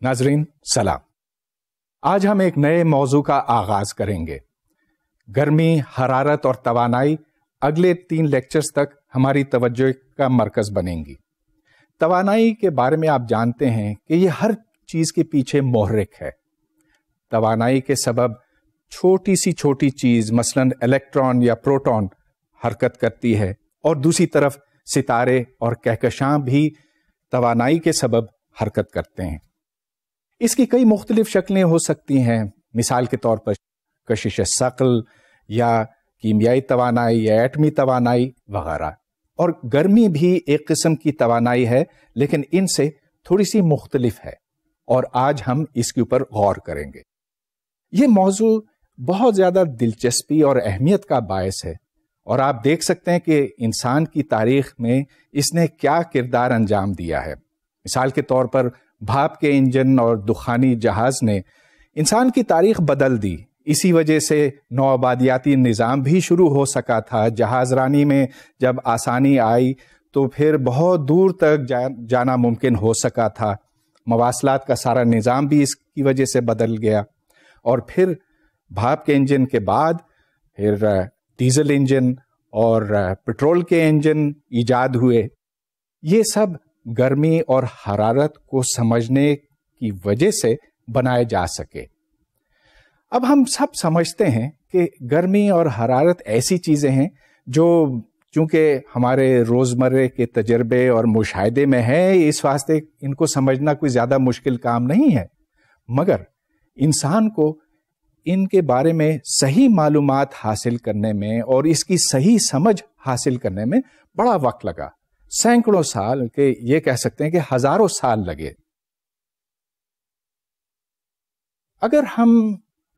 ناظرین سلام. آج ہم ایک نئے موضوع کا آغاز کریں گے. گرمی، حرارت اور توانائی اگلے 3 لیکچرز تک ہماری توجہ کا مرکز بنیں گی. توانائی کے بارے میں آپ جانتے ہیں کہ یہ ہر چیز کے پیچھے محرک ہے. توانائی کے سبب چھوٹی سی چھوٹی چیز مثلاً الیکٹران یا پروٹون حرکت کرتی ہے، اور دوسری طرف ستارے اور کہکشاں بھی توانائی کے سبب حرکت کرتے ہیں. اس کی کئی مختلف شکلیں ہو سکتی ہیں، مثال کے طور پر کشش ثقل یا کیمیائی توانائی یا ایٹمی توانائی وغیرہ. اور گرمی بھی ایک قسم کی توانائی ہے، لیکن ان سے تھوڑی سی مختلف ہے، اور آج ہم اس کے اوپر غور کریں گے. یہ موضوع بہت زیادہ دلچسپی اور اہمیت کا باعث ہے، اور آپ دیکھ سکتے ہیں کہ انسان کی تاریخ میں اس نے کیا کردار انجام دیا ہے. مثال کے طور پر بھاپ کے انجن اور دخانی جہاز نے انسان کی تاریخ بدل دی. اسی وجہ سے نوآبادیاتی نظام بھی شروع ہو سکا تھا. جہاز رانی میں جب آسانی آئی تو پھر بہت دور تک جانا ممکن ہو سکا تھا. مواصلات کا سارا نظام بھی اس کی وجہ سے بدل گیا. اور پھر بھاپ کے انجن کے بعد پھر ڈیزل انجن اور پٹرول کے انجن ایجاد ہوئے. یہ سب گرمی اور حرارت کو سمجھنے کی وجہ سے بنائے جا سکے. اب ہم سب سمجھتے ہیں کہ گرمی اور حرارت ایسی چیزیں ہیں جو چونکہ ہمارے روزمرہ کے تجربے اور مشاہدے میں ہے، اس واسطے ان کو سمجھنا کوئی زیادہ مشکل کام نہیں ہے. مگر انسان کو ان کے بارے میں صحیح معلومات حاصل کرنے میں اور اس کی صحیح سمجھ حاصل کرنے میں بڑا وقت لگا. سینکڑوں سال کے یہ کہہ سکتے ہیں کہ ہزاروں سال لگے. اگر ہم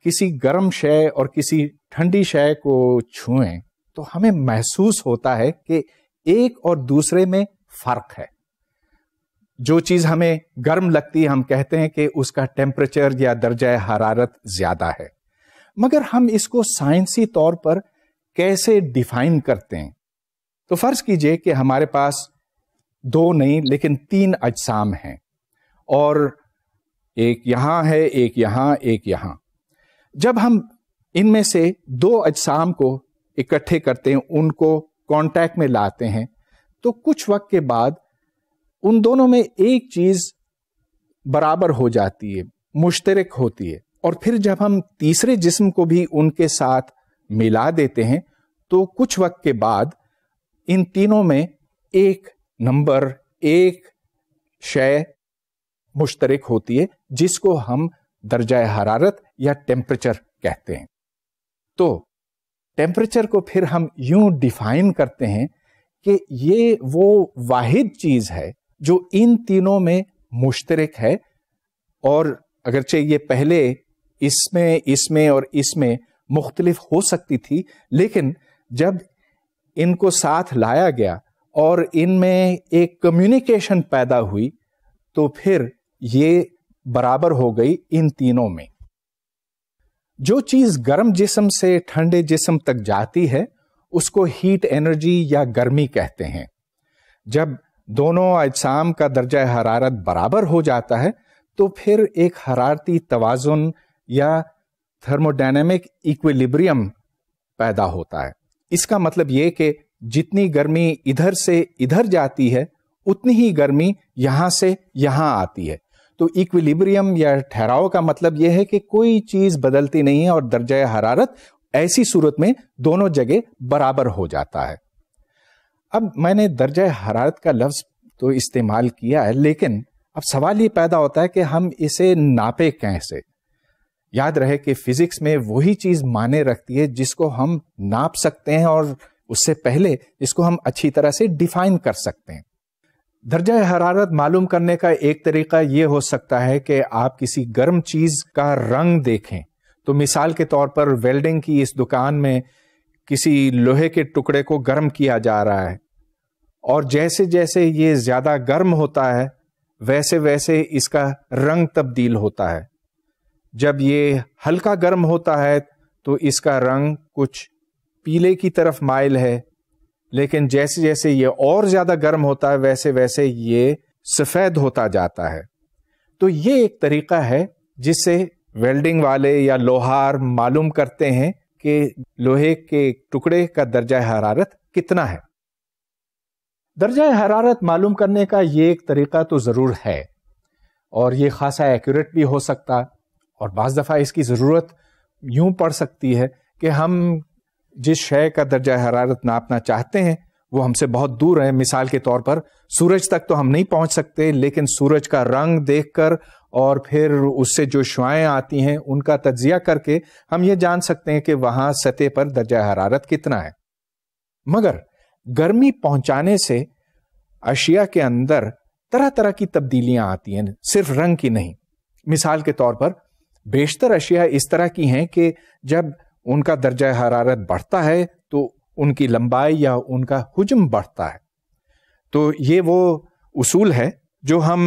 کسی گرم شے اور کسی ٹھنڈی شے کو چھوئیں تو ہمیں محسوس ہوتا ہے کہ ایک اور دوسرے میں فرق ہے. جو چیز ہمیں گرم لگتی ہے ہم کہتے ہیں کہ اس کا ٹیمپریچر یا درجہ حرارت زیادہ ہے. مگر ہم اس کو سائنسی طور پر کیسے ڈیفائن کرتے ہیں؟ تو فرض کیجئے کہ ہمارے پاس 2 نہیں لیکن 3 اجسام ہیں، اور ایک یہاں ہے، ایک یہاں، ایک یہاں. جب ہم ان میں سے 2 اجسام کو اکٹھے کرتے ہیں، ان کو کانٹیکٹ میں لاتے ہیں، تو کچھ وقت کے بعد ان دونوں میں ایک چیز برابر ہو جاتی ہے، مشترک ہوتی ہے. اور پھر جب ہم تیسرے جسم کو بھی ان کے ساتھ ملا دیتے ہیں تو کچھ وقت کے بعد ان تینوں میں ایک نمبر، ایک شے مشترک ہوتی ہے، جس کو ہم درجہ حرارت یا ٹیمپریچر کہتے ہیں. تو ٹیمپریچر کو پھر ہم یوں ڈیفائن کرتے ہیں کہ یہ وہ واحد چیز ہے جو ان تینوں میں مشترک ہے. اور اگرچہ یہ پہلے اس میں اور اس میں مختلف ہو سکتی تھی، لیکن جب ان کو ساتھ لایا گیا اور ان میں ایک کمیونیکیشن پیدا ہوئی تو پھر یہ برابر ہو گئی ان تینوں میں. جو چیز گرم جسم سے ٹھنڈے جسم تک جاتی ہے اس کو ہیٹ انرجی یا گرمی کہتے ہیں. جب دونوں اجسام کا درجہ حرارت برابر ہو جاتا ہے تو پھر ایک حرارتی توازن یا تھرموڈائنامک ایکویلیبریم پیدا ہوتا ہے. اس کا مطلب یہ کہ جتنی گرمی ادھر سے ادھر جاتی ہے اتنی ہی گرمی یہاں سے یہاں آتی ہے. تو ایکویلیبریم یا ٹھہراؤ کا مطلب یہ ہے کہ کوئی چیز بدلتی نہیں ہے اور درجہ حرارت ایسی صورت میں دونوں جگہ برابر ہو جاتا ہے. اب میں نے درجہ حرارت کا لفظ تو استعمال کیا ہے، لیکن اب سوال یہ پیدا ہوتا ہے کہ ہم اسے ناپے کیسے؟ یاد رہے کہ فزکس میں وہی چیز معنی رکھتی ہے جس کو ہم ناپ سکتے ہیں، اور اس سے پہلے اس کو ہم اچھی طرح سے ڈیفائن کر سکتے ہیں. درجہ حرارت معلوم کرنے کا ایک طریقہ یہ ہو سکتا ہے کہ آپ کسی گرم چیز کا رنگ دیکھیں. تو مثال کے طور پر ویلڈنگ کی اس دکان میں کسی لوہے کے ٹکڑے کو گرم کیا جا رہا ہے، اور جیسے جیسے یہ زیادہ گرم ہوتا ہے ویسے ویسے اس کا رنگ تبدیل ہوتا ہے. جب یہ ہلکا گرم ہوتا ہے تو اس کا رنگ کچھ پیلے کی طرف مائل ہے، لیکن جیسے جیسے یہ اور زیادہ گرم ہوتا ہے ویسے ویسے یہ سفید ہوتا جاتا ہے. تو یہ ایک طریقہ ہے جس سے ویلڈنگ والے یا لوہار معلوم کرتے ہیں کہ لوہے کے ٹکڑے کا درجہ حرارت کتنا ہے. درجہ حرارت معلوم کرنے کا یہ ایک طریقہ تو ضرور ہے اور یہ خاصا ایکوریٹ بھی ہو سکتا، اور بعض دفعہ اس کی ضرورت یوں پڑ سکتی ہے کہ ہم جس شے کا درجہ حرارت ناپنا چاہتے ہیں وہ ہم سے بہت دور ہے. مثال کے طور پر سورج تک تو ہم نہیں پہنچ سکتے، لیکن سورج کا رنگ دیکھ کر اور پھر اس سے جو شعاعیں آتی ہیں ان کا تجزیہ کر کے ہم یہ جان سکتے ہیں کہ وہاں سطح پر درجہ حرارت کتنا ہے. مگر گرمی پہنچانے سے اشیاء کے اندر طرح طرح کی تبدیلیاں آتی ہیں، صرف رنگ کی نہیں. مثال کے طور پر بیشتر اشیاء اس طرح کی ہیں کہ جب ان کا درجہ حرارت بڑھتا ہے تو ان کی لمبائی یا ان کا حجم بڑھتا ہے. تو یہ وہ اصول ہے جو ہم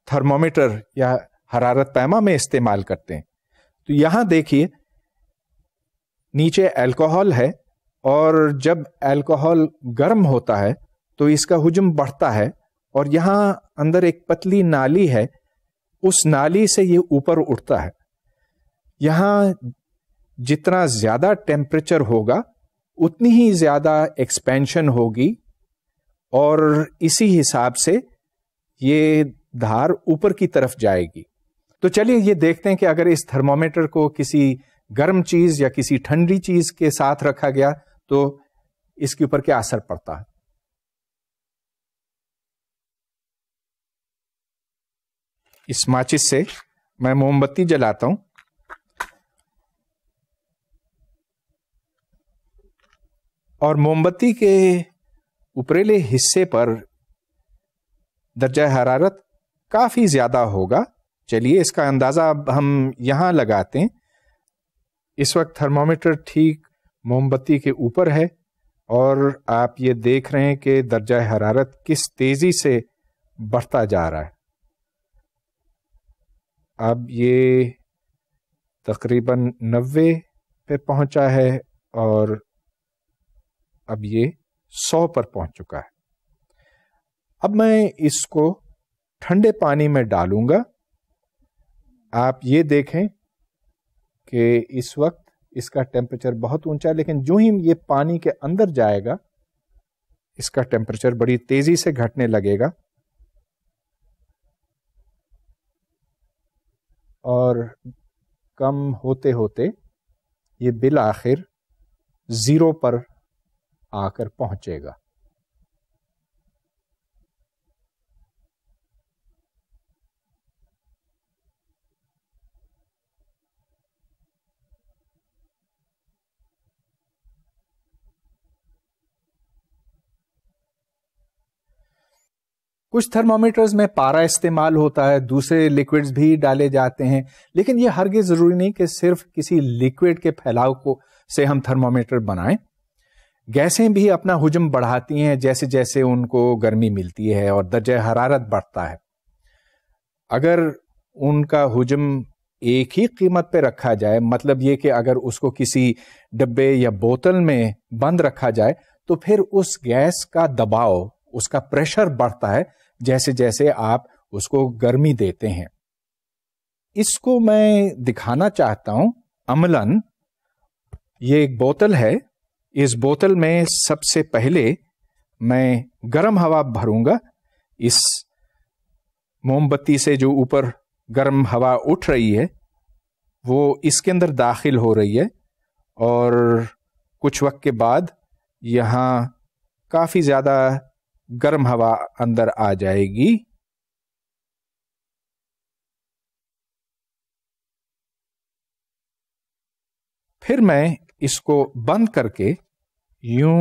تھرمومیٹر یا حرارت پیما میں استعمال کرتے ہیں. تو یہاں دیکھیے نیچے الکوہول ہے، اور جب الکوہول گرم ہوتا ہے تو اس کا حجم بڑھتا ہے، اور یہاں اندر ایک پتلی نالی ہے، اس نالی سے یہ اوپر اٹھتا ہے. یہاں جتنا زیادہ ٹیمپریچر ہوگا اتنی ہی زیادہ ایکسپینشن ہوگی، اور اسی حساب سے یہ دھار اوپر کی طرف جائے گی. تو چلیے یہ دیکھتے ہیں کہ اگر اس تھرمومیٹر کو کسی گرم چیز یا کسی ٹھنڈی چیز کے ساتھ رکھا گیا تو اس کے اوپر کیا اثر پڑتا ہے. اس ماچس سے میں موم بتی جلاتا ہوں، اور موم بتی کے اوپریلے حصے پر درجہ حرارت کافی زیادہ ہوگا. چلیے اس کا اندازہ اب ہم یہاں لگاتے ہیں. اس وقت تھرمومیٹر ٹھیک موم بتی کے اوپر ہے، اور آپ یہ دیکھ رہے ہیں کہ درجہ حرارت کس تیزی سے بڑھتا جا رہا ہے. اب یہ تقریباً 90 پہ پہنچا ہے، اور اب یہ 100 پر پہنچ چکا ہے. اب میں اس کو ٹھنڈے پانی میں ڈالوں گا. آپ یہ دیکھیں کہ اس وقت اس کا ٹیمپریچر بہت اونچا ہے، لیکن جو ہی یہ پانی کے اندر جائے گا اس کا ٹیمپریچر بڑی تیزی سے گھٹنے لگے گا، اور کم ہوتے ہوتے یہ بالآخر 0 پر آ کر پہنچے گا. کچھ تھرمومیٹرز میں پارا استعمال ہوتا ہے، دوسرے لیکوڈز بھی ڈالے جاتے ہیں، لیکن یہ ہرگز ضروری نہیں کہ صرف کسی لیکوڈ کے پھیلاؤ کو سے ہم تھرمومیٹر بنائیں. گیسیں بھی اپنا حجم بڑھاتی ہیں جیسے جیسے ان کو گرمی ملتی ہے اور درجہ حرارت بڑھتا ہے. اگر ان کا حجم ایک ہی قیمت پہ رکھا جائے، مطلب یہ کہ اگر اس کو کسی ڈبے یا بوتل میں بند رکھا جائے تو پھر اس گیس کا دباؤ، اس کا پریشر بڑھتا ہے جیسے جیسے آپ اس کو گرمی دیتے ہیں. اس کو میں دکھانا چاہتا ہوں عملاً. یہ ایک بوتل ہے، اس بوتل میں سب سے پہلے میں گرم ہوا بھروں گا. اس موم بتی سے جو اوپر گرم ہوا اٹھ رہی ہے وہ اس کے اندر داخل ہو رہی ہے، اور کچھ وقت کے بعد یہاں کافی زیادہ گرم ہوا اندر آ جائے گی. پھر میں اس کو بند کر کے یوں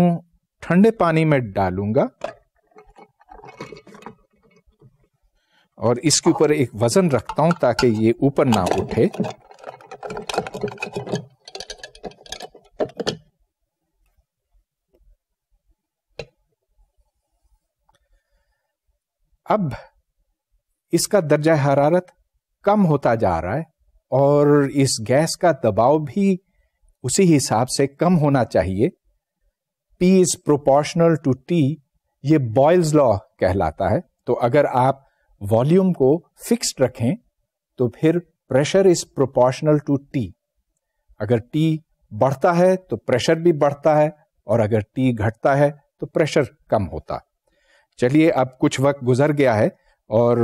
ٹھنڈے پانی میں ڈالوں گا، اور اس کے اوپر ایک وزن رکھتا ہوں تاکہ یہ اوپر نہ اٹھے. اب اس کا درجہ حرارت کم ہوتا جا رہا ہے، اور اس گیس کا دباؤ بھی اسی حساب سے کم ہونا چاہیے. P is proportional to T، یہ بوائلز لا کہلاتا ہے. تو اگر آپ والیوم کو فکسڈ رکھیں تو پھر pressure is proportional to T. اگر ٹی بڑھتا ہے تو پریشر بھی بڑھتا ہے, اور اگر ٹی گھٹتا ہے تو پریشر کم ہوتا. چلیے اب کچھ وقت گزر گیا ہے اور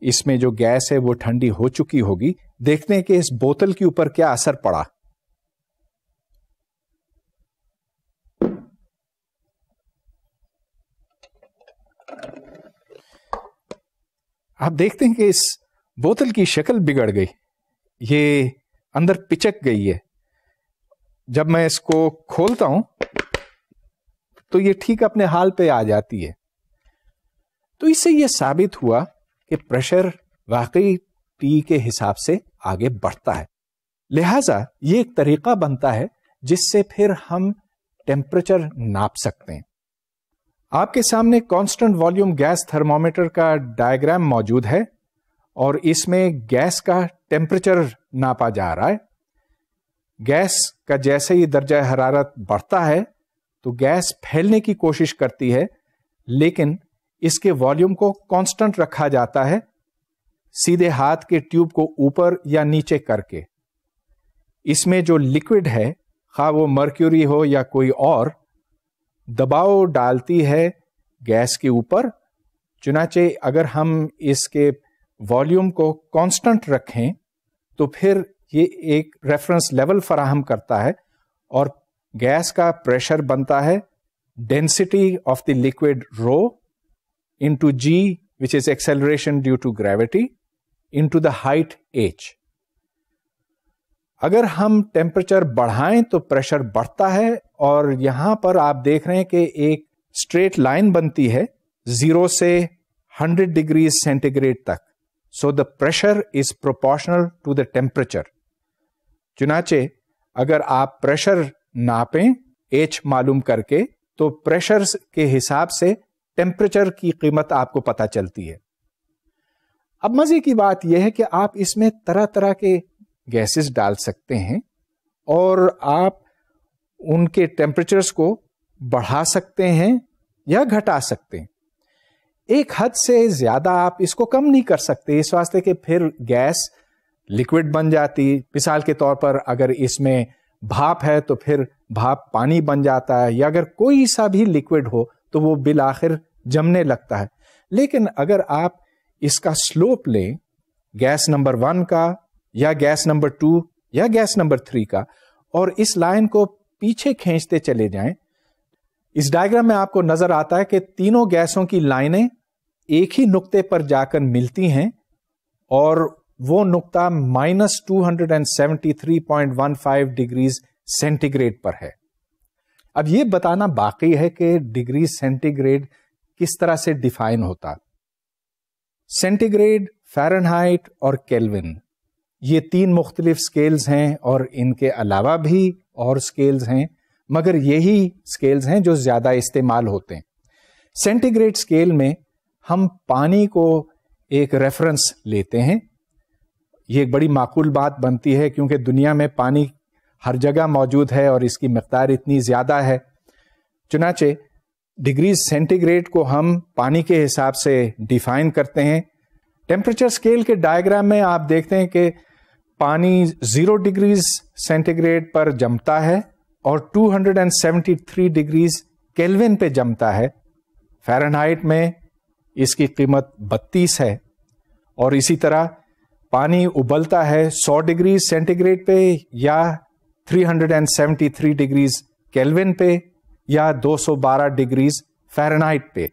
اس میں جو گیس ہے وہ ٹھنڈی ہو چکی ہوگی. دیکھتے ہیں کہ اس بوتل کے اوپر کیا اثر پڑا. آپ دیکھتے ہیں کہ اس بوتل کی شکل بگڑ گئی, یہ اندر پچک گئی ہے. جب میں اس کو کھولتا ہوں تو یہ ٹھیک اپنے حال پہ آ جاتی ہے. تو اس سے یہ ثابت ہوا کہ پریشر واقعی ٹی کے حساب سے آگے بڑھتا ہے. لہذا یہ ایک طریقہ بنتا ہے جس سے پھر ہم ٹیمپریچر ناپ سکتے ہیں. آپ کے سامنے کانسٹنٹ والیوم گیس تھرمومیٹر کا ڈائیگرام موجود ہے اور اس میں گیس کا ٹیمپریچر ناپا جا رہا ہے. گیس کا جیسے ہی درجہ حرارت بڑھتا ہے تو گیس پھیلنے کی کوشش کرتی ہے, لیکن اس کے والیوم کو کانسٹنٹ رکھا جاتا ہے سیدھے ہاتھ کے ٹیوب کو اوپر یا نیچے کر کے. اس میں جو لکوڈ ہے, خواہ وہ مرکیوری ہو یا کوئی اور, دباؤ ڈالتی ہے گیس کے اوپر. چنانچہ اگر ہم اس کے والیوم کو کانسٹنٹ رکھیں تو پھر یہ ایک ریفرنس لیول فراہم کرتا ہے اور گیس کا پریشر بنتا ہے density of the liquid rho into g which is acceleration due to gravity into the height h. اگر ہم ٹیمپریچر بڑھائیں تو پریشر بڑھتا ہے, اور یہاں پر آپ دیکھ رہے ہیں کہ ایک اسٹریٹ لائن بنتی ہے 0 سے 100 ڈگریز سینٹی گریڈ تک. So the pressure is proportional to the temperature. چنانچہ اگر آپ پریشر ناپیں ایچ معلوم کر کے تو پریشر کے حساب سے ٹیمپریچر کی قیمت آپ کو پتہ چلتی ہے. اب مزے کی بات یہ ہے کہ آپ اس میں طرح طرح کے گیسز ڈال سکتے ہیں اور آپ ان کے ٹیمپریچرز کو بڑھا سکتے ہیں یا گھٹا سکتے ہیں. ایک حد سے زیادہ آپ اس کو کم نہیں کر سکتے, اس واسطے کہ پھر گیس لکوڈ بن جاتی. مثال کے طور پر اگر اس میں بھاپ ہے تو پھر بھاپ پانی بن جاتا ہے, یا اگر کوئی سا بھی لکوڈ ہو تو وہ بالآخر جمنے لگتا ہے. لیکن اگر آپ اس کا سلوپ لیں گیس نمبر 1 کا یا گیس نمبر 2 یا گیس نمبر 3 کا, اور اس لائن کو پیچھے کھینچتے چلے جائیں, اس ڈائیگرام میں آپ کو نظر آتا ہے کہ تینوں گیسوں کی لائنیں ایک ہی نقطے پر جا کر ملتی ہیں, اور وہ نقطہ -273.15 ڈگریز سینٹی گریڈ پر ہے. اب یہ بتانا باقی ہے کہ ڈگری سینٹی گریڈ کس طرح سے ڈیفائن ہوتا. سینٹی گریڈ, فارنہائٹ اور کیلون, یہ 3 مختلف سکیلز ہیں, اور ان کے علاوہ بھی اور سکیلز ہیں, مگر یہی سکیلز ہیں جو زیادہ استعمال ہوتے ہیں. سینٹی گریڈ سکیل میں ہم پانی کو ایک ریفرنس لیتے ہیں. یہ ایک بڑی معقول بات بنتی ہے کیونکہ دنیا میں پانی ہر جگہ موجود ہے اور اس کی مقدار اتنی زیادہ ہے. چنانچہ ڈگری سینٹی گریڈ کو ہم پانی کے حساب سے ڈیفائن کرتے ہیں. ٹیمپریچر سکیل کے ڈائیگرام میں آپ دیکھتے ہیں کہ پانی 0 ڈگریز سینٹی گریڈ پر جمتا ہے اور 273 ڈگریز کیلوین پہ جمتا ہے. فارنہائٹ میں اس کی قیمت 32 ہے, اور اسی طرح پانی ابلتا ہے 100 ڈگری سینٹی گریڈ پہ یا 373 ڈگریز کیلوین پہ یا 212 ڈگریز فارنہائٹ پہ.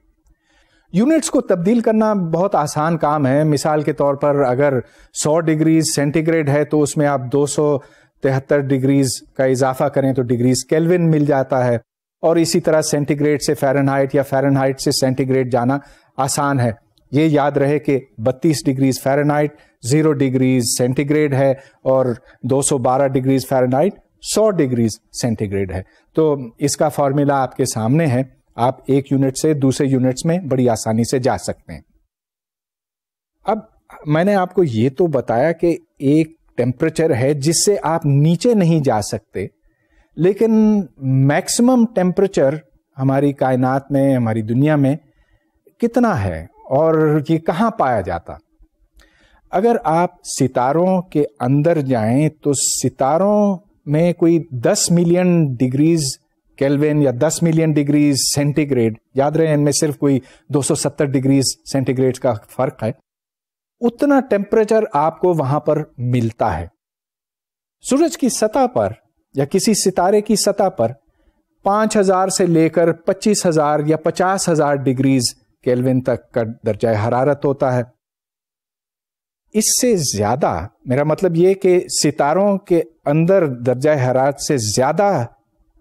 یونٹس کو تبدیل کرنا بہت آسان کام ہے. مثال کے طور پر اگر 100 ڈگریز سینٹی گریڈ ہے تو اس میں آپ 273 ڈگریز کا اضافہ کریں تو ڈگریز کیلوین مل جاتا ہے, اور اسی طرح سینٹی گریڈ سے فارنہائٹ یا فارنہائٹ سے سینٹی گریڈ جانا آسان ہے. یہ یاد رہے کہ 32 degrees Fahrenheit 0 degrees centi grade ہے اور 212 degrees Fahrenheit 100 degrees centi grade ہے. تو اس کا فارمولا آپ کے سامنے ہے, آپ ایک یونٹ سے دوسرے یونٹس میں بڑی آسانی سے جا سکتے ہیں. اب میں نے آپ کو یہ تو بتایا کہ ایک ٹیمپریچر ہے جس سے آپ نیچے نہیں جا سکتے, لیکن میکسیمم ٹیمپریچر ہماری کائنات میں, ہماری دنیا میں کتنا ہے اور یہ کہاں پایا جاتا. اگر آپ ستاروں کے اندر جائیں تو ستاروں میں کوئی 10 ملین ڈگریز کیلوین یا 10 ملین ڈگریز سینٹی گریڈ، یاد رہے ان میں صرف کوئی 270 ڈگریز سینٹی گریڈ کا فرق ہے، اتنا ٹیمپریچر آپ کو وہاں پر ملتا ہے. سورج کی سطح پر یا کسی ستارے کی سطح پر 5000 سے لے کر 25,000 یا 50,000 ڈگریز کیلوین تک کا درجہ حرارت ہوتا ہے. اس سے زیادہ، میرا مطلب یہ کہ ستاروں کے اندر درجہ حرارت سے زیادہ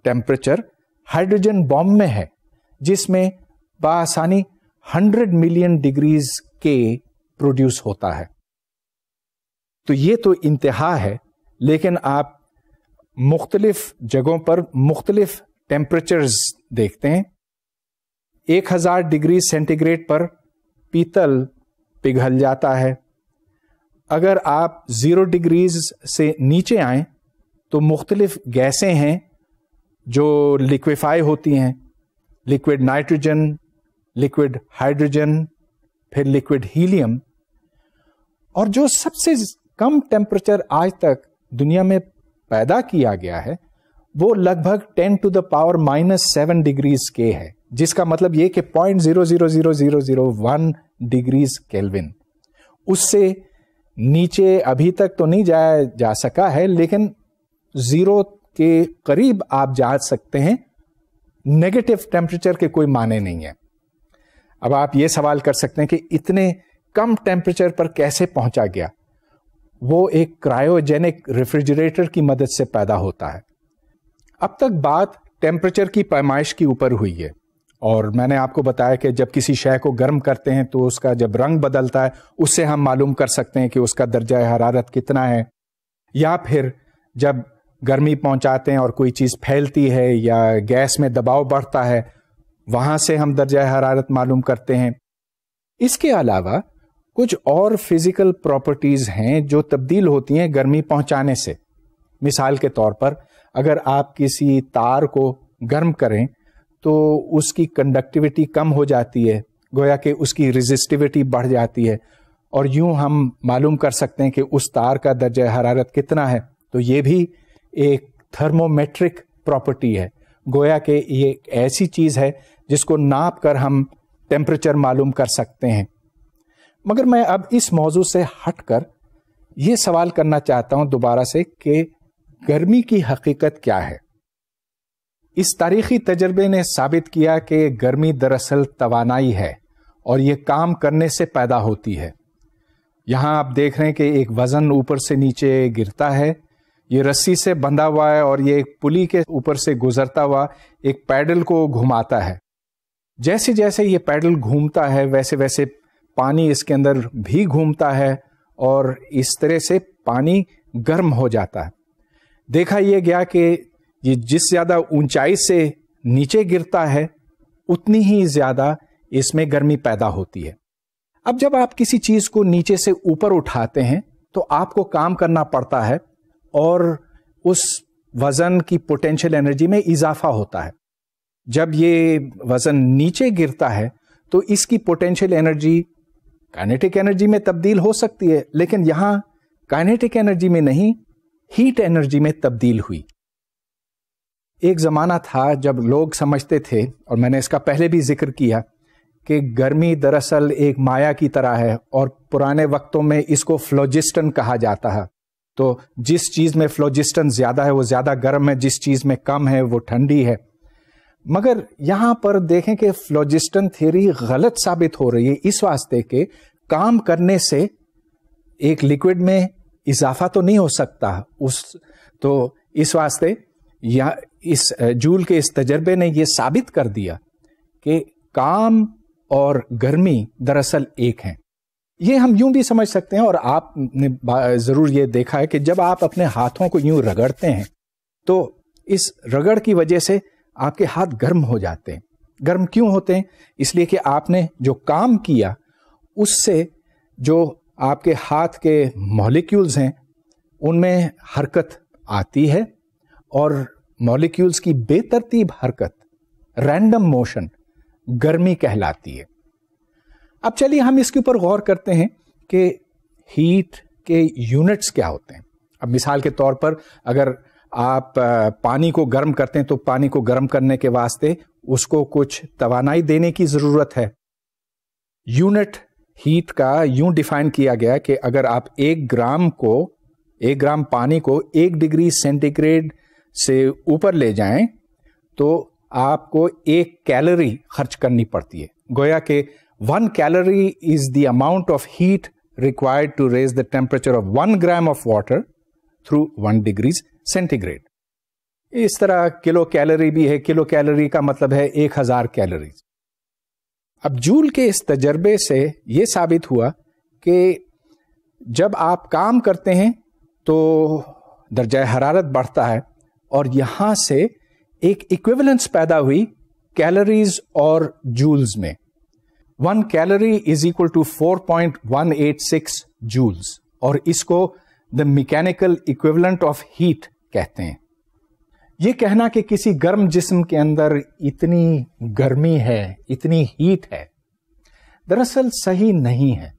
ٹیمپریچر ہائیڈروجن بام میں ہے، جس میں بآسانی 100 ملین ڈگریز کے پروڈیوس ہوتا ہے. تو یہ تو انتہا ہے، لیکن آپ مختلف جگہوں پر مختلف ٹیمپریچرز دیکھتے ہیں. 1000 ڈگری سینٹی گریڈ پر پیتل پگھل جاتا ہے. اگر آپ 0 ڈگریز سے نیچے آئیں تو مختلف گیسیں ہیں جو لیکویفائی ہوتی ہیں، لیکوڈ نائٹروجن، لیکوڈ ہائیڈروجن، پھر لیکوڈ ہیلیم. اور جو سب سے کم ٹیمپریچر آج تک دنیا میں پیدا کیا گیا ہے وہ لگ بھگ 10⁻⁻7 ڈگریز کے ہے، جس کا مطلب یہ کہ 0.000001 ڈگریز کیلوین. اس سے نیچے ابھی تک تو نہیں جایا جا سکا ہے، لیکن 0 کے قریب آپ جا سکتے ہیں. نیگیٹو ٹیمپریچر کے کوئی معنی نہیں ہے. اب آپ یہ سوال کر سکتے ہیں کہ اتنے کم ٹیمپریچر پر کیسے پہنچا گیا؟ وہ ایک کرائیوجینک ریفریجریٹر کی مدد سے پیدا ہوتا ہے. اب تک بات ٹیمپریچر کی پیمائش کی اوپر ہوئی ہے، اور میں نے آپ کو بتایا کہ جب کسی شے کو گرم کرتے ہیں تو اس کا جب رنگ بدلتا ہے اس سے ہم معلوم کر سکتے ہیں کہ اس کا درجہ حرارت کتنا ہے. یا پھر جب گرمی پہنچاتے ہیں اور کوئی چیز پھیلتی ہے یا گیس میں دباؤ بڑھتا ہے، وہاں سے ہم درجہ حرارت معلوم کرتے ہیں. اس کے علاوہ کچھ اور فزیکل پراپرٹیز ہیں جو تبدیل ہوتی ہیں گرمی پہنچانے سے. مثال کے طور پر اگر آپ کسی تار کو گرم کریں تو اس کی کنڈکٹیوٹی کم ہو جاتی ہے، گویا کہ اس کی ریزسٹیوٹی بڑھ جاتی ہے، اور یوں ہم معلوم کر سکتے ہیں کہ اس تار کا درجہ حرارت کتنا ہے. تو یہ بھی ایک تھرمومیٹرک پراپرٹی ہے، گویا کہ یہ ایک ایسی چیز ہے جس کو ناپ کر ہم ٹیمپریچر معلوم کر سکتے ہیں. مگر میں اب اس موضوع سے ہٹ کر یہ سوال کرنا چاہتا ہوں دوبارہ سے کہ گرمی کی حقیقت کیا ہے؟ اس تاریخی تجربے نے ثابت کیا کہ گرمی دراصل توانائی ہے اور یہ کام کرنے سے پیدا ہوتی ہے. یہاں آپ دیکھ رہے ہیں کہ ایک وزن اوپر سے نیچے گرتا ہے، یہ رسی سے بندھا ہوا ہے اور یہ ایک پلی کے اوپر سے گزرتا ہوا ایک پیڈل کو گھماتا ہے. جیسے جیسے یہ پیڈل گھومتا ہے ویسے ویسے پانی اس کے اندر بھی گھومتا ہے اور اس طرح سے پانی گرم ہو جاتا ہے. دیکھا یہ گیا کہ یہ جس زیادہ اونچائی سے نیچے گرتا ہے اتنی ہی زیادہ اس میں گرمی پیدا ہوتی ہے. اب جب آپ کسی چیز کو نیچے سے اوپر اٹھاتے ہیں تو آپ کو کام کرنا پڑتا ہے اور اس وزن کی پوٹینشیل انرجی میں اضافہ ہوتا ہے. جب یہ وزن نیچے گرتا ہے تو اس کی پوٹینشیل انرجی کائنیٹک انرجی میں تبدیل ہو سکتی ہے، لیکن یہاں کائنیٹک انرجی میں نہیں، ہیٹ انرجی میں تبدیل ہوئی. ایک زمانہ تھا جب لوگ سمجھتے تھے، اور میں نے اس کا پہلے بھی ذکر کیا، کہ گرمی دراصل ایک مایا کی طرح ہے، اور پرانے وقتوں میں اس کو فلوجسٹن کہا جاتا ہے. تو جس چیز میں فلوجسٹن زیادہ ہے وہ زیادہ گرم ہے، جس چیز میں کم ہے وہ ٹھنڈی ہے. مگر یہاں پر دیکھیں کہ فلوجسٹن تھیوری غلط ثابت ہو رہی ہے، اس واسطے کہ کام کرنے سے ایک لیکوڈ میں اضافہ تو نہیں ہو سکتا. تو اس واسطے یا اس جول کے اس تجربے نے یہ ثابت کر دیا کہ کام اور گرمی دراصل ایک ہیں. یہ ہم یوں بھی سمجھ سکتے ہیں، اور آپ نے ضرور یہ دیکھا ہے کہ جب آپ اپنے ہاتھوں کو یوں رگڑتے ہیں تو اس رگڑ کی وجہ سے آپ کے ہاتھ گرم ہو جاتے ہیں. گرم کیوں ہوتے ہیں؟ اس لیے کہ آپ نے جو کام کیا اس سے جو آپ کے ہاتھ کے مالیکیولز ہیں ان میں حرکت آتی ہے، اور مالیکیولز کی بے ترتیب حرکت، رینڈم موشن، گرمی کہلاتی ہے. اب چلیے ہم اس کے اوپر غور کرتے ہیں کہ ہیٹ کے یونٹس کیا ہوتے ہیں. اب مثال کے طور پر اگر آپ پانی کو گرم کرتے ہیں تو پانی کو گرم کرنے کے واسطے اس کو کچھ توانائی دینے کی ضرورت ہے. یونٹ ہیٹ کا یوں ڈیفائن کیا گیا کہ اگر آپ 1 گرام پانی کو 1 ڈگری سینٹی گریڈ سے اوپر لے جائیں تو آپ کو 1 کیلوری خرچ کرنی پڑتی ہے. گویا کہ 1 calorie is the amount of heat required to raise the temperature of 1 gram of water through 1 degree centigrade. اس طرح کلو کیلوری بھی ہے. کلو کیلوری کا مطلب ہے 1000 کیلوریز. اب جول کے اس تجربے سے یہ ثابت ہوا کہ جب آپ کام کرتے ہیں تو درجہ حرارت بڑھتا ہے اور یہاں سے ایک ایکویولنس پیدا ہوئی کیلوریز اور جولز میں. 1 calorie is equal to 4.186 joules اور اس کو the mechanical equivalent of heat کہتے ہیں. یہ کہنا کہ کسی گرم جسم کے اندر اتنی گرمی ہے، اتنی ہیٹ ہے، دراصل صحیح نہیں ہے.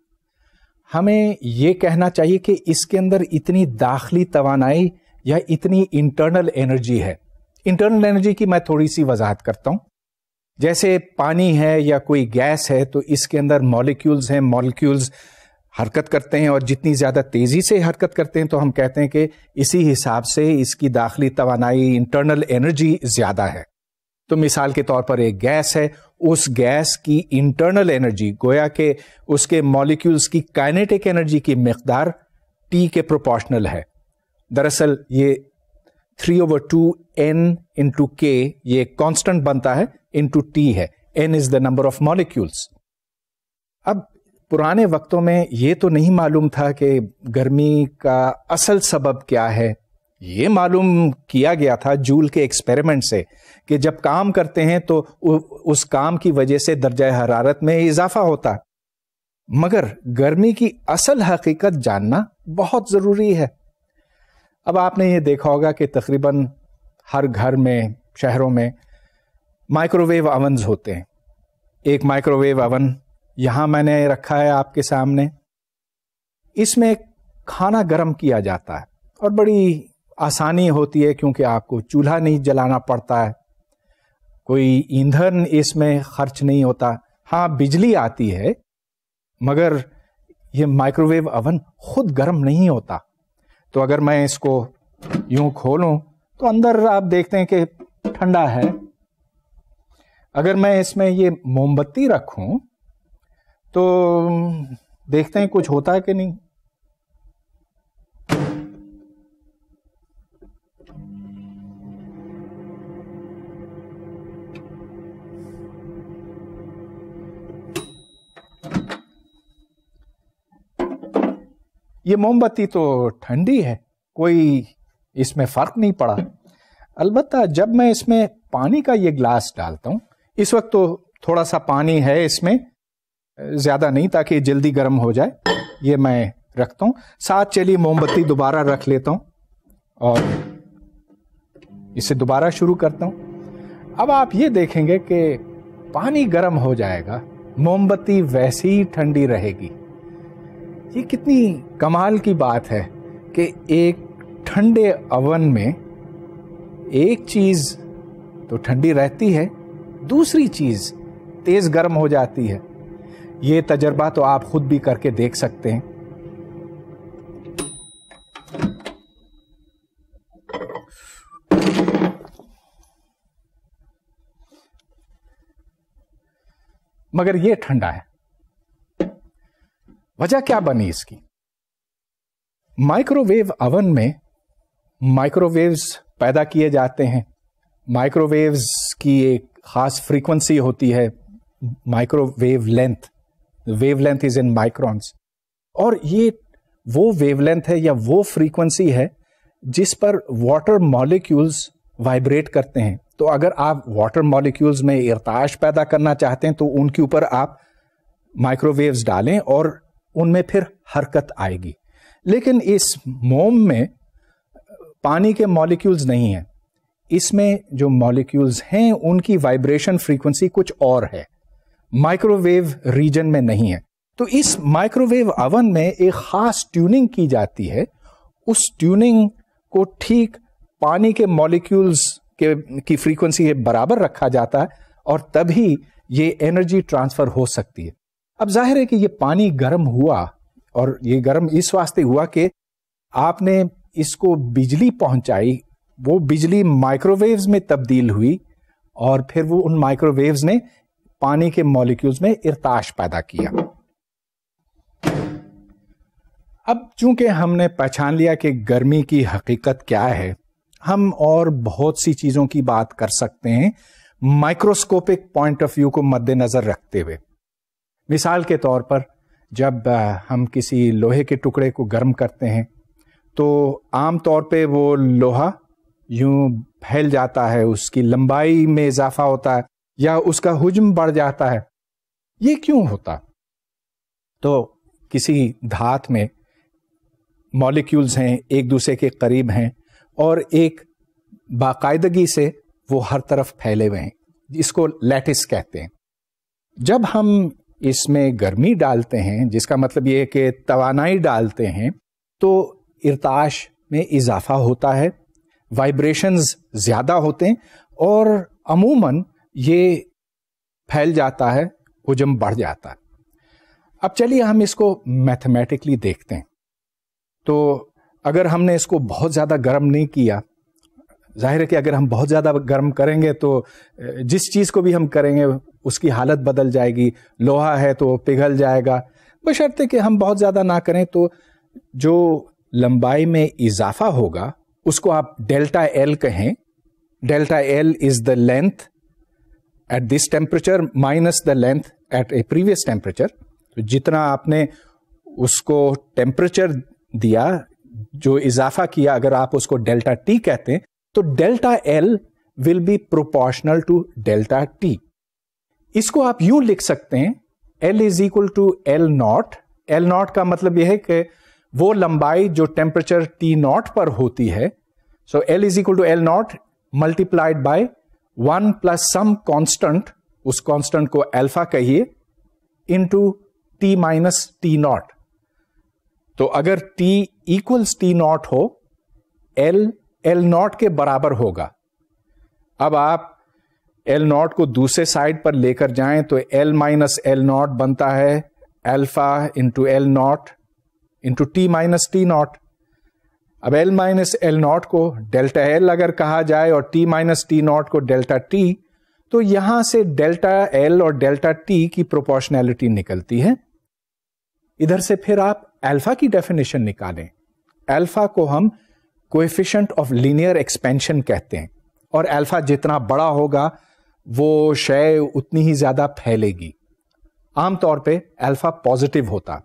ہمیں یہ کہنا چاہیے کہ اس کے اندر اتنی داخلی توانائی یا اتنی انٹرنل انرجی ہے. انٹرنل انرجی کی میں تھوڑی سی وضاحت کرتا ہوں. جیسے پانی ہے یا کوئی گیس ہے تو اس کے اندر مالیکیولز ہیں، مالیکیولز حرکت کرتے ہیں اور جتنی زیادہ تیزی سے حرکت کرتے ہیں تو ہم کہتے ہیں کہ اسی حساب سے اس کی داخلی توانائی انٹرنل انرجی زیادہ ہے. تو مثال کے طور پر ایک گیس ہے، اس گیس کی انٹرنل انرجی گویا کہ اس کے مالیکیولز کی کائنیٹک انرجی کی مقدار T کے پروپورشنل ہے. دراصل یہ 3/2 n/k یہ کانسٹنٹ بنتا ہے انٹو T ہے. n is the number of molecules. اب پرانے وقتوں میں یہ تو نہیں معلوم تھا کہ گرمی کا اصل سبب کیا ہے. یہ معلوم کیا گیا تھا جول کے ایکسپیریمنٹ سے کہ جب کام کرتے ہیں تو اس کام کی وجہ سے درجہ حرارت میں اضافہ ہوتا. مگر گرمی کی اصل حقیقت جاننا بہت ضروری ہے. اب آپ نے یہ دیکھا ہوگا کہ تقریباً ہر گھر میں، شہروں میں مائکرو ویو اوونز ہوتے ہیں. ایک مائکرو ویو اوون یہاں میں نے رکھا ہے آپ کے سامنے. اس میں کھانا گرم کیا جاتا ہے اور بڑی آسانی ہوتی ہے کیونکہ آپ کو چولہا نہیں جلانا پڑتا ہے، کوئی ایندھن اس میں خرچ نہیں ہوتا. ہاں بجلی آتی ہے مگر یہ مائکرو ویو اوون خود گرم نہیں ہوتا. تو اگر میں اس کو یوں کھولوں تو اندر آپ دیکھتے ہیں کہ ٹھنڈا ہے. اگر میں اس میں یہ موم بتی رکھوں تو دیکھتے ہیں کچھ ہوتا ہے کہ نہیں. یہ موم بتی تو ٹھنڈی ہے، کوئی اس میں فرق نہیں پڑا. البتہ جب میں اس میں پانی کا یہ گلاس ڈالتا ہوں، اس وقت تو تھوڑا سا پانی ہے اس میں، زیادہ نہیں تاکہ جلدی گرم ہو جائے. یہ میں رکھتا ہوں ساتھ. چلیے موم بتی دوبارہ رکھ لیتا ہوں اور اسے دوبارہ شروع کرتا ہوں. اب آپ یہ دیکھیں گے کہ پانی گرم ہو جائے گا، موم بتی ویسی ہی ٹھنڈی رہے گی. یہ کتنی کمال کی بات ہے کہ ایک ٹھنڈے اوون میں ایک چیز تو ٹھنڈی رہتی ہے، دوسری چیز تیز گرم ہو جاتی ہے. یہ تجربہ تو آپ خود بھی کر کے دیکھ سکتے ہیں. مگر یہ ٹھنڈا ہے. وجہ کیا بنی اس کی؟ مائکرو ویو اوون میں مائکرو ویوز پیدا کیے جاتے ہیں. مائکرو ویوز کی ایک خاص فریکوینسی ہوتی ہے، micro wavelength. Wavelength is in microns. اور یہ وہ ویو لینتھ ہے یا وہ فریکوینسی ہے جس پر واٹر مالیکیولز وائبریٹ کرتے ہیں. تو اگر آپ واٹر مالیکیولز میں ارتعاش پیدا کرنا چاہتے ہیں تو ان کے اوپر آپ مائکرو ویوز ڈالیں اور ان میں پھر حرکت آئے گی. لیکن اس موم میں پانی کے مالیکیولز نہیں ہیں. اس میں جو مالیکیولز ہیں ان کی وائبریشن فریکوینسی کچھ اور ہے، مائکرو ویو ریجن میں نہیں ہے. تو اس مائکرو ویو اوون میں ایک خاص ٹیوننگ کی جاتی ہے. اس ٹیوننگ کو ٹھیک پانی کے مالیکیولز کی فریکوینسی کے برابر رکھا جاتا ہے اور تبھی یہ انرجی ٹرانسفر ہو سکتی ہے. اب ظاہر ہے کہ یہ پانی گرم ہوا اور یہ گرم اس واسطے ہوا کہ آپ نے اس کو بجلی پہنچائی, وہ بجلی مائکرو ویوز میں تبدیل ہوئی اور پھر وہ ان مائکرو ویوز نے پانی کے مالیکیولز میں ارتعاش پیدا کیا. اب چونکہ ہم نے پہچان لیا کہ گرمی کی حقیقت کیا ہے, ہم اور بہت سی چیزوں کی بات کر سکتے ہیں مائکروسکوپک پوائنٹ آف ویو کو مد نظر رکھتے ہوئے. مثال کے طور پر جب ہم کسی لوہے کے ٹکڑے کو گرم کرتے ہیں تو عام طور پہ وہ لوہا یوں پھیل جاتا ہے, اس کی لمبائی میں اضافہ ہوتا ہے یا اس کا حجم بڑھ جاتا ہے. یہ کیوں ہوتا؟ تو کسی دھات میں مالیکیولز ہیں, ایک دوسرے کے قریب ہیں اور ایک باقاعدگی سے وہ ہر طرف پھیلے ہوئے ہیں, اس کو لیٹس کہتے ہیں. جب ہم اس میں گرمی ڈالتے ہیں, جس کا مطلب یہ ہے کہ توانائی ڈالتے ہیں, تو ارتعاش میں اضافہ ہوتا ہے, وائبریشنز زیادہ ہوتے ہیں اور عموماً یہ پھیل جاتا ہے, حجم بڑھ جاتا ہے. اب چلیے ہم اس کو میتھمیٹکلی دیکھتے ہیں. تو اگر ہم نے اس کو بہت زیادہ گرم نہیں کیا, ظاہر ہے کہ اگر ہم بہت زیادہ گرم کریں گے تو جس چیز کو بھی ہم کریں گے اس کی حالت بدل جائے گی. لوہا ہے تو پگھل جائے گا, بشرطے کہ ہم بہت زیادہ نہ کریں. تو جو لمبائی میں اضافہ ہوگا اس کو آپ ڈیلٹا ایل کہیں. Delta L is the length at this temperature minus the length at a previous temperature. تو جتنا آپ نے اس کو ٹیمپریچر دیا, جو اضافہ کیا, اگر آپ اس کو ڈیلٹا ٹی کہتے ہیں تو delta L will be proportional to delta T. اس کو آپ یوں لکھ سکتے ہیں, L is equal to L naught. L naught کا مطلب یہ ہے کہ وہ لمبائی جو ٹیمپریچر ٹی ناٹ پر ہوتی ہے. So L is equal to L naught multiplied by 1 plus some constant, اس کانسٹنٹ کو الفا کہیے, into T minus T naught. تو اگر ٹی ایکولس ٹی ناٹ ہو, ایل ناٹ کے برابر ہوگا. اب آپ ایل ناٹ کو دوسرے سائڈ پر لے کر جائیں تو ایل مائنس ایل ناٹ بنتا ہے alpha into L not into T minus T not. اب ایل مائنس ایل ناٹ کو ڈیلٹا ایل اگر کہا جائے اور ٹی مائنس ٹی ناٹ کو ڈیلٹا ٹی, تو یہاں سے ڈیلٹا ایل اور ڈیلٹا ٹی کی پروپورشنلٹی نکلتی ہے. ادھر سے پھر آپ الفا کی ڈیفینیشن نکالیں. الفا کو ہم کوئفیشنٹ آف لینئر ایکسپینشن کہتے ہیں, اور الفا جتنا بڑا ہوگا وہ شے اتنی ہی زیادہ پھیلے گی. عام طور پہ الفا پازیٹو ہوتا.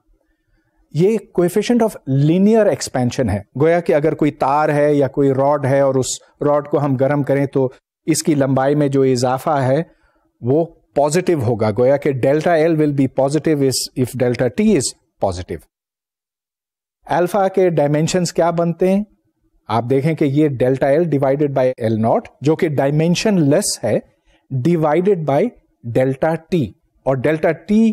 یہ کوئفیشنٹ آف لینئر ایکسپینشن ہے. گویا کہ اگر کوئی تار ہے یا کوئی راڈ ہے اور اس راڈ کو ہم گرم کریں تو اس کی لمبائی میں جو اضافہ ہے وہ پازیٹو ہوگا. گویا کہ delta L will be positive if delta T is positive. Alpha کے ڈائمینشنز کیا بنتے ہیں؟ آپ دیکھیں کہ یہ delta L divided by L naught, جو کہ ڈائمینشن لیس ہے, ڈیوائڈیڈ بائی ڈیلٹا ٹی. اور ڈیلٹا ٹی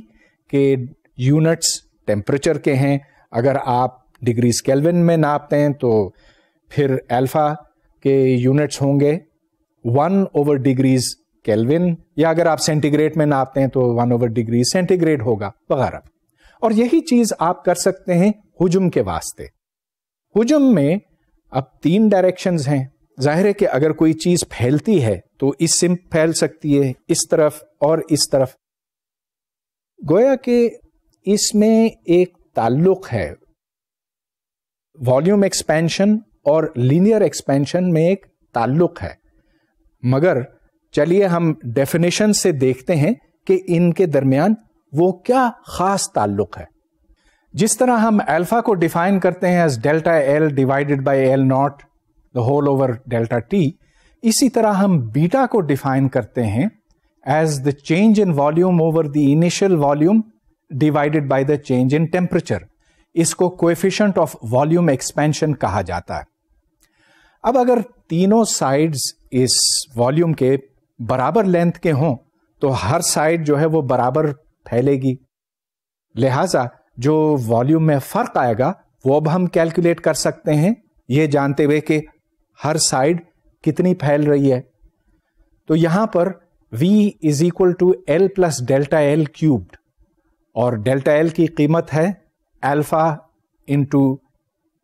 کے یونٹس ٹیمپریچر کے ہیں. اگر آپ ڈگریز کیلون میں ناپتے ہیں تو پھر الفا کے یونٹس ہوں گے 1 اوور ڈگریز کیلون, یا اگر آپ سینٹی گریڈ میں ناپتے ہیں تو 1 اوور ڈگری سینٹی گریڈ ہوگا وغیرہ. اور یہی چیز آپ کر سکتے ہیں حجم کے واسطے. حجم میں اب 3 ڈائریکشنز ہیں. ظاہر ہے کہ اگر کوئی چیز پھیلتی ہے تو اس سے پھیل سکتی ہے, اس طرف اور اس طرف. گویا کہ اس میں ایک تعلق ہے, والیوم ایکسپینشن اور لینئر ایکسپینشن میں ایک تعلق ہے. مگر چلیے ہم ڈیفینیشن سے دیکھتے ہیں کہ ان کے درمیان وہ کیا خاص تعلق ہے. جس طرح ہم الفا کو ڈیفائن کرتے ہیں as delta L divided by L naught the whole over delta T, اسی طرح ہم بیٹا کو ڈیفائن کرتے ہیں as the change in volume over the initial volume divided by the change in temperature. اس کو کوئفیشنٹ آف والیوم ایکسپینشن کہا جاتا ہے. اب اگر تینوں سائڈز اس والیوم کے برابر لینتھ کے ہوں تو ہر سائڈ جو ہے وہ برابر پھیلے گی. لہذا جو والیوم میں فرق آئے گا وہ اب ہم کیلکولیٹ کر سکتے ہیں یہ جانتے ہوئے کہ ہر سائڈ کتنی پھیل رہی ہے. تو یہاں پر V is equal to L plus delta L cubed, اور ڈیلٹا L کی قیمت ہے alpha into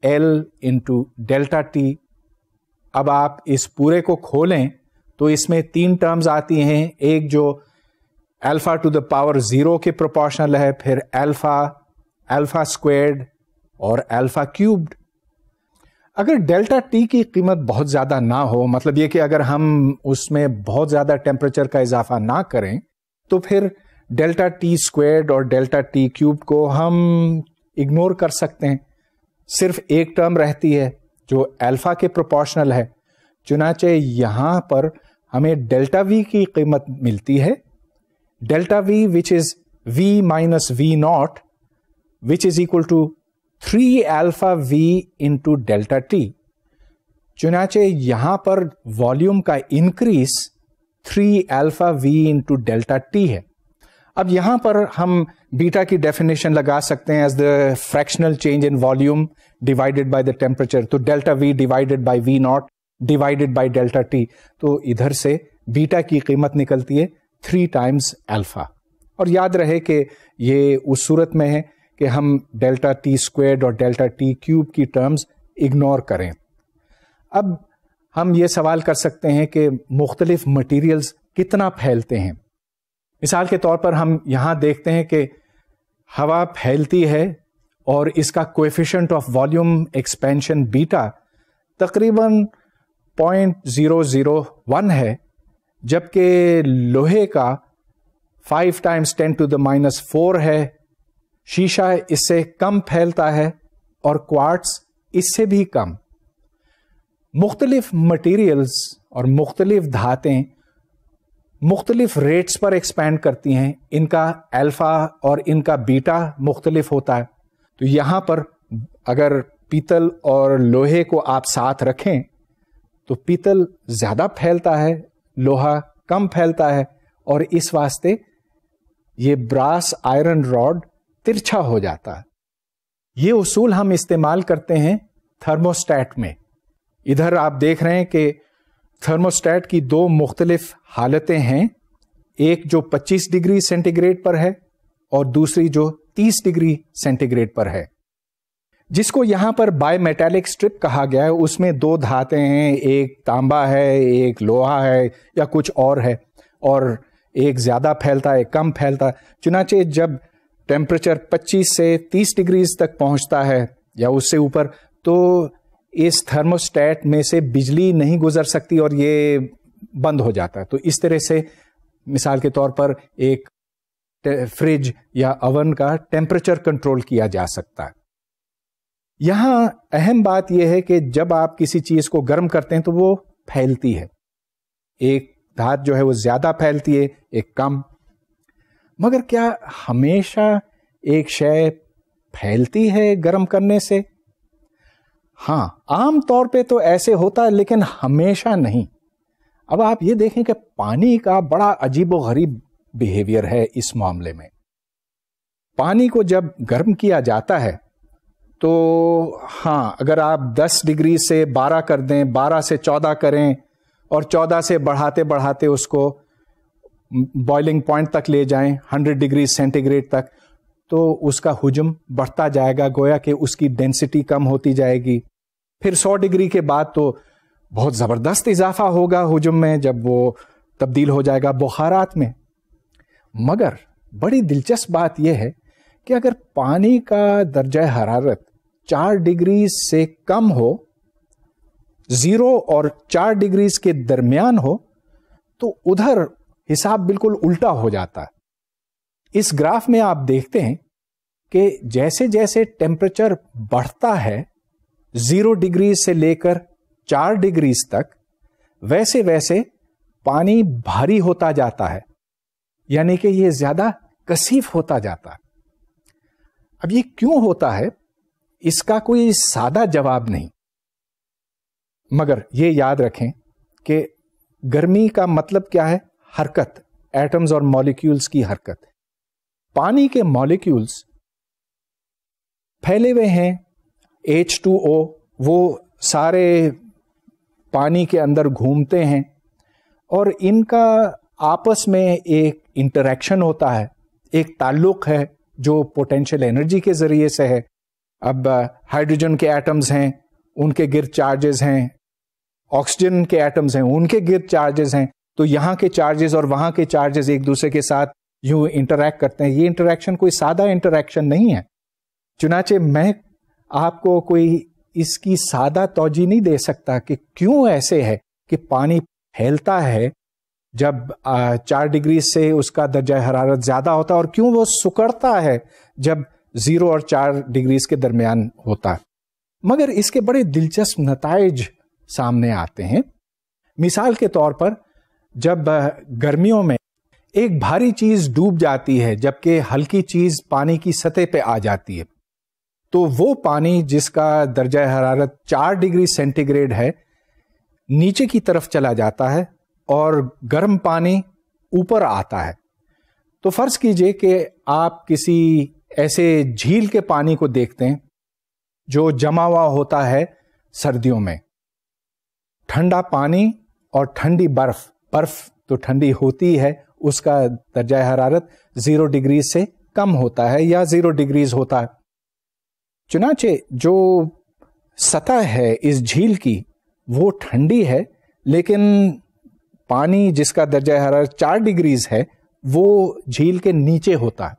L into delta T. اب آپ اس پورے کو کھولیں تو اس میں 3 ٹرمز آتی ہیں, ایک جو الفا ٹو دا پاور 0 کے پروپورشنل ہے, پھر الفا اسکوائرڈ اور الفا کیوبڈ. اگر ڈیلٹا ٹی کی قیمت بہت زیادہ نہ ہو, مطلب یہ کہ اگر ہم اس میں بہت زیادہ ٹیمپریچر کا اضافہ نہ کریں, تو پھر ڈیلٹا ٹی اسکوائرڈ اور ڈیلٹا ٹی کیوب کو ہم اگنور کر سکتے ہیں. صرف ایک ٹرم رہتی ہے جو الفا کے پروپورشنل ہے. چنانچہ یہاں پر ہمیں ڈیلٹا وی کی قیمت ملتی ہے, delta V which is V minus V naught which is equal to 3 alpha V into delta T. چنانچہ یہاں پر والیوم کا increase 3 alpha V into delta T ہے. اب یہاں پر ہم بیٹا کی ڈیفینیشن لگا سکتے ہیں as the fractional change in volume divided by the temperature. تو delta V divided by V naught divided by delta T. تو ادھر سے بیٹا کی قیمت نکلتی ہے 3 ٹائمز الفا. اور یاد رہے کہ یہ اس صورت میں ہے کہ ہم ڈیلٹا ٹی اسکوائرڈ اور ڈیلٹا ٹی کیوب کی ٹرمز اگنور کریں. اب ہم یہ سوال کر سکتے ہیں کہ مختلف مٹیریلز کتنا پھیلتے ہیں. مثال کے طور پر ہم یہاں دیکھتے ہیں کہ ہوا پھیلتی ہے اور اس کا کویفیشنٹ آف والیوم ایکسپینشن بیٹا تقریباً 0.001 ہے, جبکہ لوہے کا 5 ٹائمز 10 ٹو دا مائنس 4 ہے, شیشہ اس سے کم پھیلتا ہے اور کوارٹز اس سے بھی کم. مختلف مٹیریلز اور مختلف دھاتیں مختلف ریٹس پر ایکسپینڈ کرتی ہیں, ان کا الفا اور ان کا بیٹا مختلف ہوتا ہے. تو یہاں پر اگر پیتل اور لوہے کو آپ ساتھ رکھیں تو پیتل زیادہ پھیلتا ہے, لوہا کم پھیلتا ہے, اور اس واسطے یہ براس آئرن راڈ ترچھا ہو جاتا ہے. یہ اصول ہم استعمال کرتے ہیں تھرموسٹیٹ میں. ادھر آپ دیکھ رہے ہیں کہ تھرموسٹیٹ کی 2 مختلف حالتیں ہیں, ایک جو 25 ڈگری سینٹی گریڈ پر ہے اور دوسری جو 30 ڈگری سینٹی گریڈ پر ہے. جس کو یہاں پر بائی میٹالک اسٹرپ کہا گیا ہے, اس میں 2 دھاتیں ہیں, ایک تانبا ہے, ایک لوہا ہے یا کچھ اور ہے, اور ایک زیادہ پھیلتا ہے, کم پھیلتا ہے. چنانچہ جب ٹیمپریچر 25 سے 30 ڈگریز تک پہنچتا ہے یا اس سے اوپر, تو اس تھرموسٹیٹ میں سے بجلی نہیں گزر سکتی اور یہ بند ہو جاتا ہے. تو اس طرح سے مثال کے طور پر ایک فریج یا اوون کا ٹیمپریچر کنٹرول کیا جا سکتا ہے. یہاں اہم بات یہ ہے کہ جب آپ کسی چیز کو گرم کرتے ہیں تو وہ پھیلتی ہے, ایک دھات جو ہے وہ زیادہ پھیلتی ہے, ایک کم. مگر کیا ہمیشہ ایک شے پھیلتی ہے گرم کرنے سے؟ ہاں, عام طور پہ تو ایسے ہوتا ہے, لیکن ہمیشہ نہیں. اب آپ یہ دیکھیں کہ پانی کا بڑا عجیب و غریب بیہیویئر ہے اس معاملے میں. پانی کو جب گرم کیا جاتا ہے تو ہاں, اگر آپ 10 ڈگری سے 12 کر دیں, 12 سے 14 کریں اور 14 سے بڑھاتے بڑھاتے اس کو بوائلنگ پوائنٹ تک لے جائیں 100 ڈگری سینٹی گریڈ تک, تو اس کا حجم بڑھتا جائے گا, گویا کہ اس کی ڈینسٹی کم ہوتی جائے گی. پھر 100 ڈگری کے بعد تو بہت زبردست اضافہ ہوگا حجم میں, جب وہ تبدیل ہو جائے گا بخارات میں. مگر بڑی دلچسپ بات یہ ہے کہ اگر پانی کا درجہ حرارت 4 ڈگری سے کم ہو, 0 اور 4 ڈگریز کے درمیان ہو, تو ادھر حساب بالکل الٹا ہو جاتا ہے. اس گراف میں آپ دیکھتے ہیں کہ جیسے جیسے ٹیمپریچر بڑھتا ہے 0 ڈگری سے لے کر 4 ڈگریز تک, ویسے ویسے پانی بھاری ہوتا جاتا ہے, یعنی کہ یہ زیادہ کثیف ہوتا جاتا ہے. اب یہ کیوں ہوتا ہے اس کا کوئی سادہ جواب نہیں, مگر یہ یاد رکھیں کہ گرمی کا مطلب کیا ہے؟ حرکت, ایٹمز اور مالیکیولز کی حرکت. پانی کے مالیکیولز پھیلے ہوئے ہیں H2O، وہ سارے پانی کے اندر گھومتے ہیں اور ان کا آپس میں ایک انٹریکشن ہوتا ہے، ایک تعلق ہے جو پوٹینشیل انرجی کے ذریعے سے ہے. اب ہائیڈروجن کے ایٹمز ہیں، ان کے گرد چارجز ہیں، آکسیجن کے ایٹمز ہیں، ان کے گرد چارجز ہیں، تو یہاں کے چارجز اور وہاں کے چارجز ایک دوسرے کے ساتھ یوں انٹریکٹ کرتے ہیں. یہ انٹریکشن کوئی سادہ انٹریکشن نہیں ہے. چنانچہ میں آپ کو کوئی اس کی سادہ توجہ نہیں دے سکتا کہ کیوں ایسے ہے کہ پانی پھیلتا ہے جب 4 ڈگری سے اس کا درجہ حرارت زیادہ ہوتا ہے، اور کیوں وہ سکڑتا ہے جب 0 اور 4 ڈگریز کے درمیان ہوتا ہے. مگر اس کے بڑے دلچسپ نتائج سامنے آتے ہیں. مثال کے طور پر جب گرمیوں میں ایک بھاری چیز ڈوب جاتی ہے جبکہ ہلکی چیز پانی کی سطح پہ آ جاتی ہے، تو وہ پانی جس کا درجہ حرارت 4 ڈگری سینٹی گریڈ ہے نیچے کی طرف چلا جاتا ہے اور گرم پانی اوپر آتا ہے. تو فرض کیجئے کہ آپ کسی ایسے جھیل کے پانی کو دیکھتے ہیں جو جمع ہوا ہوتا ہے سردیوں میں. ٹھنڈا پانی اور ٹھنڈی برف تو ٹھنڈی ہوتی ہے، اس کا درجہ حرارت 0 ڈگری سے کم ہوتا ہے یا 0 ڈگریز ہوتا ہے. چنانچہ جو سطح ہے اس جھیل کی وہ ٹھنڈی ہے، لیکن پانی جس کا درجہ حرارت 4 ڈگریز ہے وہ جھیل کے نیچے ہوتا ہے.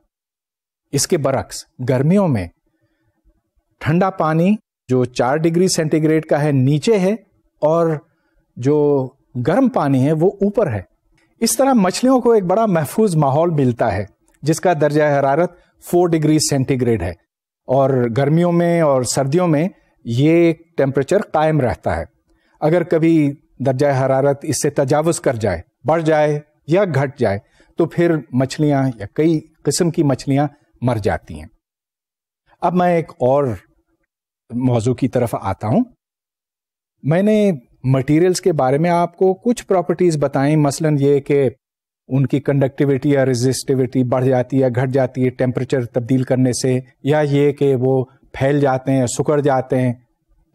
اس کے برعکس گرمیوں میں ٹھنڈا پانی جو 4 ڈگری سینٹی گریڈ کا ہے نیچے ہے اور جو گرم پانی ہے وہ اوپر ہے. اس طرح مچھلیوں کو ایک بڑا محفوظ ماحول ملتا ہے جس کا درجہ حرارت 4 ڈگری سینٹی گریڈ ہے، اور گرمیوں میں اور سردیوں میں یہ ٹیمپریچر قائم رہتا ہے. اگر کبھی درجہ حرارت اس سے تجاوز کر جائے، بڑھ جائے یا گھٹ جائے، تو پھر مچھلیاں یا کئی قسم کی مچھلیاں مر جاتی ہیں. اب میں ایک اور موضوع کی طرف آتا ہوں. میں نے مٹیریلز کے بارے میں آپ کو کچھ پراپرٹیز بتائیں، مثلا یہ کہ ان کی کنڈکٹیوٹی یا ریزسٹیوٹی بڑھ جاتی ہے یا گھٹ جاتی ہے ٹیمپریچر تبدیل کرنے سے، یا یہ کہ وہ پھیل جاتے ہیں، سکڑ جاتے ہیں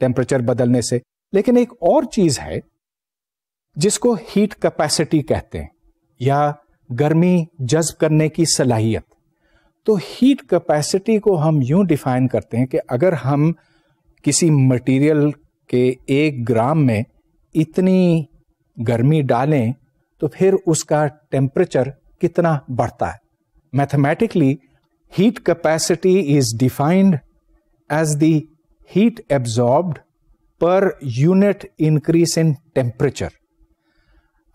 ٹیمپریچر بدلنے سے. لیکن ایک اور چیز ہے جس کو ہیٹ کیپیسٹی کہتے ہیں یا گرمی جذب کرنے کی صلاحیت. تو ہیٹ کیپیسٹی کو ہم یوں ڈیفائن کرتے ہیں کہ اگر ہم کسی مٹیریل کے 1 گرام میں اتنی گرمی ڈالیں تو پھر اس کا ٹیمپریچر کتنا بڑھتا ہے. Mathematically heat capacity is defined as the heat absorbed per unit increase in temperature.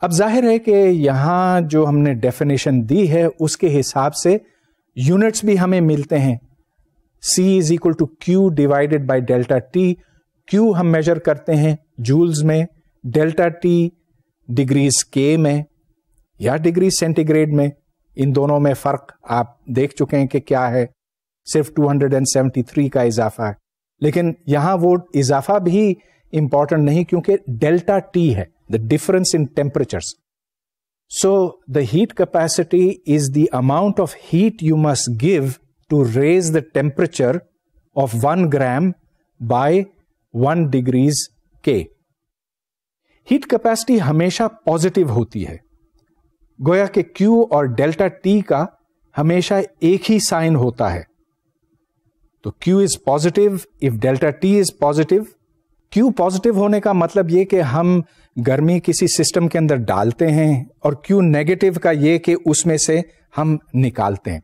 اب ظاہر ہے کہ یہاں جو ہم نے ڈیفینیشن دی ہے اس کے حساب سے یونٹس بھی ہمیں ملتے ہیں. C is equal to Q divided by delta T. Q ہم میجر کرتے ہیں جولز میں، ڈیلٹا T ڈگریز K میں یا ڈگری سینٹی گریڈ میں. ان دونوں میں فرق آپ دیکھ چکے ہیں کہ کیا ہے، صرف 273 کا اضافہ ہے. لیکن یہاں وہ اضافہ بھی امپورٹنٹ نہیں کیونکہ ڈیلٹا T ہے، the difference in temperatures. So the heat capacity is the amount of heat you must give to raise the temperature of 1 gram by 1 degrees K. Heat capacity ہمیشہ پازیٹیو ہوتی ہے، گویا کہ Q اور delta T کا ہمیشہ ایک ہی sign ہوتا ہے. تو Q is positive if delta T is positive. Q positive ہونے کا مطلب یہ کہ ہم گرمی کسی سسٹم کے اندر ڈالتے ہیں، اور Q نیگیٹو کا یہ کہ اس میں سے ہم نکالتے ہیں.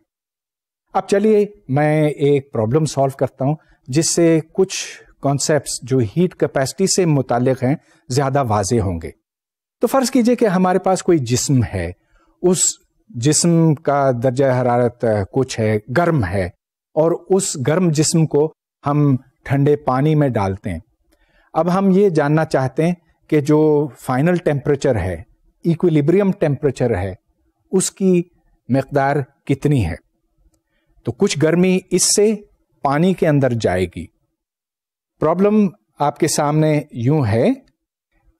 اب چلیے میں ایک پرابلم سالو کرتا ہوں جس سے کچھ کانسیپٹس جو ہیٹ کیپیسٹی سے متعلق ہیں زیادہ واضح ہوں گے. تو فرض کیجئے کہ ہمارے پاس کوئی جسم ہے، اس جسم کا درجہ حرارت کچھ ہے، گرم ہے، اور اس گرم جسم کو ہم ٹھنڈے پانی میں ڈالتے ہیں. اب ہم یہ جاننا چاہتے ہیں کہ جو فائنل ٹیمپریچر ہے، ایکویلیبریم ٹیمپریچر ہے، اس کی مقدار کتنی ہے. تو کچھ گرمی اس سے پانی کے اندر جائے گی. پرابلم آپ کے سامنے یوں ہے: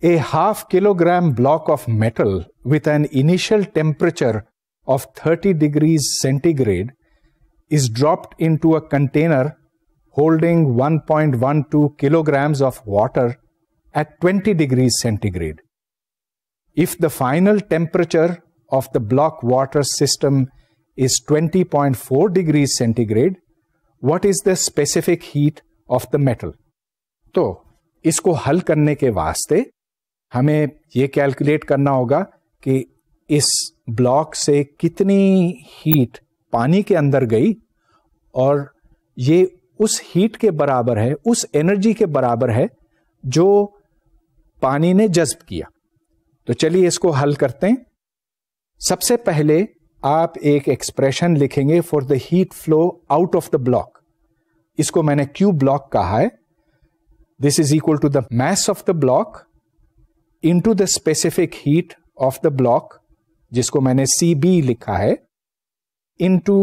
اے 1/2 kilogram block of metal with an initial temperature of 30 degrees centigrade is dropped into a container holding 1.12 kilograms of water at 20 degrees centigrade. If the final temperature of the block water system is 20.4 degrees centigrade, what is the specific heat of the metal? تو اس کو حل کرنے کے واسطے ہمیں یہ calculate کرنا ہوگا کہ اس بلاک سے کتنی ہیٹ پانی کے اندر گئی اور یہ اس ہیٹ کے برابر ہے, اس انرجی کے برابر ہے جو پانی نے جذب کیا. تو چلیے اس کو حل کرتے ہیں. سب سے پہلے آپ ایک ایکسپریشن لکھیں گے for the heat flow out of the block. اس کو میں نے کیو بلاک کہا ہے. This is equal to the mass of the block into the specific heat of the block, جس کو میں نے سی بی لکھا ہے, into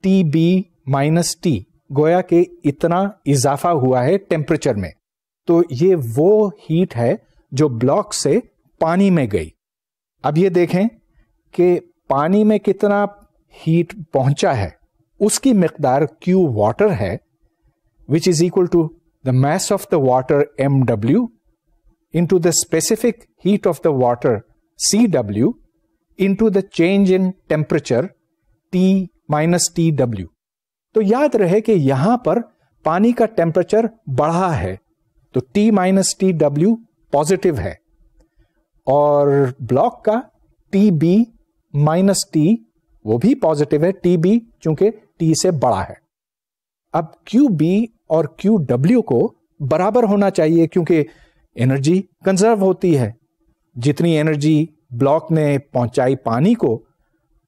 T B minus T. گویا کہ اتنا اضافہ ہوا ہے ٹیمپریچر میں. تو یہ وہ ہیٹ ہے جو بلاک سے پانی میں گئی. اب یہ دیکھیں کہ پانی میں کتنا ہیٹ پہنچا ہے, اس کی مقدار کیو واٹر ہے, which is equal to the mass of the water M W into the specific heat of the water C W into the change in temperature T minus T W. تو یاد رہے کہ یہاں پر پانی کا temperature بڑھا ہے تو T minus T W positive ہے, اور بلاک کا ٹی بی مائنس ٹی وہ بھی پازیٹو ہے, ٹی بی چونکہ ٹی سے بڑا ہے. اب کیو بی اور کیو ڈبلو کو برابر ہونا چاہیے کیونکہ انرجی کنزرو ہوتی ہے. جتنی انرجی بلاک نے پہنچائی پانی کو,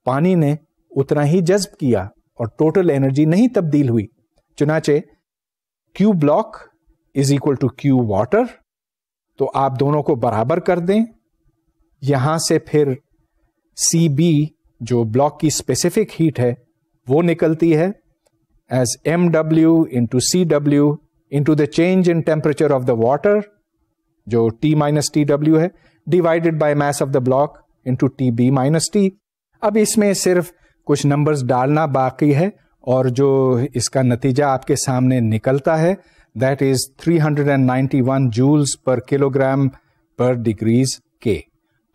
پانی نے اتنا ہی جذب کیا اور ٹوٹل انرجی نہیں تبدیل ہوئی. چنانچہ Q block is equal to Q water. تو آپ دونوں کو برابر کر دیں. یہاں سے پھر سی بی جو بلاک کی اسپیسیفک ہیٹ ہے وہ نکلتی ہے as M W into C W into the change in temperature of the water جو ٹی مائنس ٹی ڈبلو ہے, divided by mass of the block into T B minus T. اب اس میں صرف کچھ نمبرز ڈالنا باقی ہے اور جو اس کا نتیجہ آپ کے سامنے نکلتا ہے that is 391 jewels per kilo gram per degrees کے.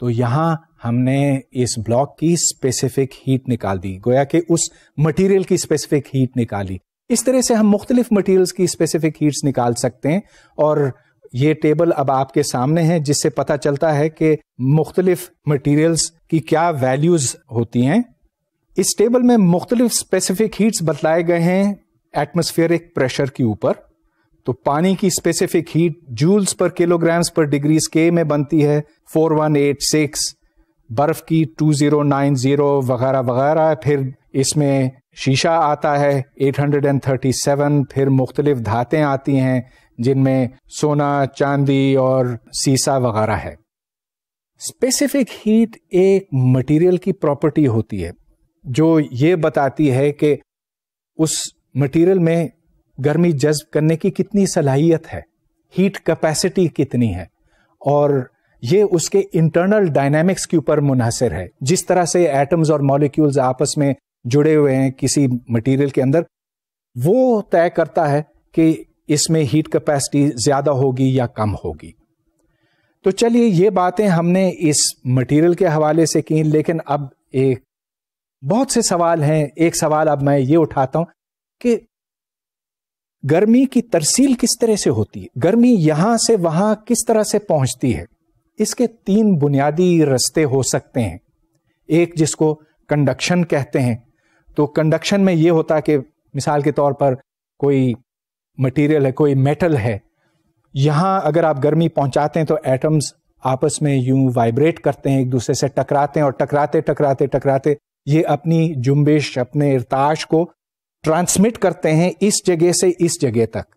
تو یہاں ہم نے اس بلاک کی اسپیسیفک ہیٹ نکال دی, گویا کہ اس مٹیریل کی اسپیسیفک ہیٹ نکالی. اس طرح سے ہم مختلف مٹیریلز کی اسپیسیفک ہیٹس نکال سکتے ہیں, اور یہ ٹیبل اب آپ کے سامنے ہے جس سے پتہ چلتا ہے کہ مختلف مٹیریلز کی کیا ویلیوز ہوتی ہیں. اس ٹیبل میں مختلف اسپیسیفک ہیٹس بتلائے گئے ہیں ایٹماسفیئرک پریشر کے اوپر. تو پانی کی اسپیسیفک ہیٹ جولز پر کلو گرامز پر ڈگریز کے میں بنتی ہے 4186, برف کی 2090 وغیرہ وغیرہ. پھر اس میں شیشہ آتا ہے 837, پھر مختلف دھاتیں آتی ہیں جن میں سونا, چاندی اور سیسا وغیرہ ہے. اسپیسیفک ہیٹ ایک مٹیریل کی پراپرٹی ہوتی ہے جو یہ بتاتی ہے کہ اس مٹیریل میں گرمی جذب کرنے کی کتنی صلاحیت ہے, ہیٹ کیپیسٹی کتنی ہے, اور یہ اس کے انٹرنل ڈائنامکس کے اوپر منحصر ہے. جس طرح سے ایٹمز اور مالیکیولز آپس میں جڑے ہوئے ہیں کسی مٹیریل کے اندر, وہ طے کرتا ہے کہ اس میں ہیٹ کیپیسٹی زیادہ ہوگی یا کم ہوگی. تو چلیے یہ باتیں ہم نے اس مٹیریل کے حوالے سے کی, لیکن اب ایک بہت سے سوال ہیں. ایک سوال اب میں یہ اٹھاتا ہوں کہ گرمی کی ترسیل کس طرح سے ہوتی ہے, گرمی یہاں سے وہاں کس طرح سے پہنچتی ہے. اس کے 3 بنیادی رستے ہو سکتے ہیں. ایک جس کو کنڈکشن کہتے ہیں. تو کنڈکشن میں یہ ہوتا ہے کہ مثال کے طور پر کوئی مٹیریل ہے, کوئی میٹل ہے, یہاں اگر آپ گرمی پہنچاتے ہیں تو ایٹمز آپس میں یوں وائبریٹ کرتے ہیں, ایک دوسرے سے ٹکراتے ہیں, اور ٹکراتے ٹکراتے ٹکراتے یہ اپنی جنبش, اپنے ارتعاش کو ٹرانسمٹ کرتے ہیں اس جگہ سے اس جگہ تک.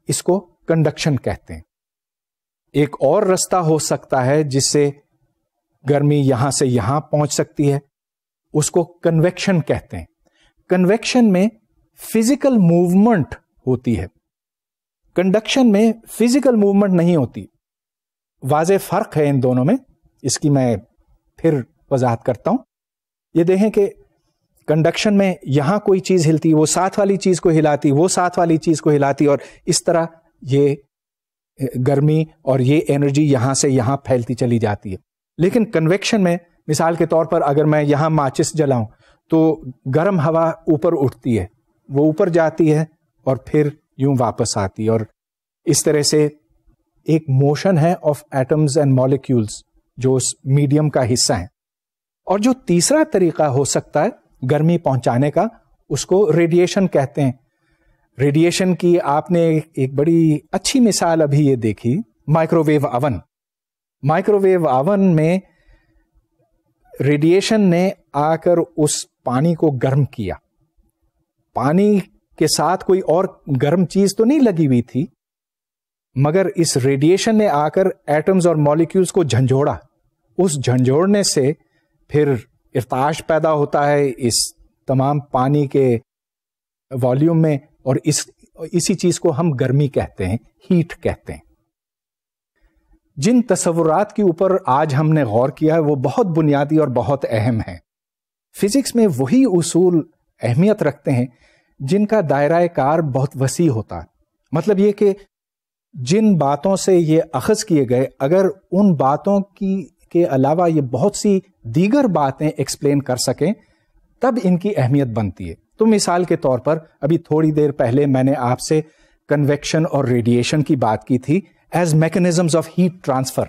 اس کو کنڈکشن کہتے ہیں. ایک اور رستہ ہو سکتا ہے جس سے گرمی یہاں سے یہاں پہنچ سکتی ہے, اس کو کنویکشن کہتے ہیں. کنویکشن میں فزیکل موومنٹ ہوتی ہے, کنڈکشن میں فزیکل موومنٹ نہیں ہوتی. واضح فرق ہے ان دونوں میں, اس کی میں پھر وضاحت کرتا ہوں. یہ دیکھیں کہ کنڈکشن میں یہاں کوئی چیز ہلتی، وہ ساتھ والی چیز کو ہلاتی، وہ ساتھ والی چیز کو ہلاتی، اور اس طرح یہ گرمی اور یہ انرجی یہاں سے یہاں پھیلتی چلی جاتی ہے. لیکن کنویکشن میں مثال کے طور پر اگر میں یہاں ماچس جلاؤں تو گرم ہوا اوپر اٹھتی ہے، وہ اوپر جاتی ہے اور پھر یوں واپس آتی ہے، اور اس طرح سے ایک موشن ہے آف ایٹمز اینڈ مالیکیولز جو اس میڈیم کا حصہ ہیں. اور جو تیسرا طریقہ ہو سکتا ہے گرمی پہنچانے کا، اس کو ریڈیشن کہتے ہیں. ریڈیشن کی آپ نے ایک بڑی اچھی مثال ابھی یہ دیکھی، microwave oven. Microwave oven میں ریڈیشن نے آ کر اس پانی کو گرم کیا. پانی کے ساتھ کوئی اور گرم چیز تو نہیں لگی ہوئی تھی، مگر اس ریڈیشن نے آ کر ایٹمز اور مالیکیولز کو جھنجھوڑا. اس جھنجھوڑنے سے پھر ارتعاش پیدا ہوتا ہے اس تمام پانی کے والیوم میں، اور اسی چیز کو ہم گرمی کہتے ہیں، ہیٹ کہتے ہیں. جن تصورات کے اوپر آج ہم نے غور کیا ہے وہ بہت بنیادی اور بہت اہم ہیں. فزکس میں وہی اصول اہمیت رکھتے ہیں جن کا دائرہ کار بہت وسیع ہوتا ہے. مطلب یہ کہ جن باتوں سے یہ اخذ کیے گئے، اگر ان باتوں کے علاوہ یہ بہت سی دیگر باتیں ایکسپلین کر سکیں تب ان کی اہمیت بنتی ہے. تو مثال کے طور پر ابھی تھوڑی دیر پہلے میں نے آپ سے کنویکشن اور ریڈیشن کی بات کی تھی as mechanisms of heat transfer.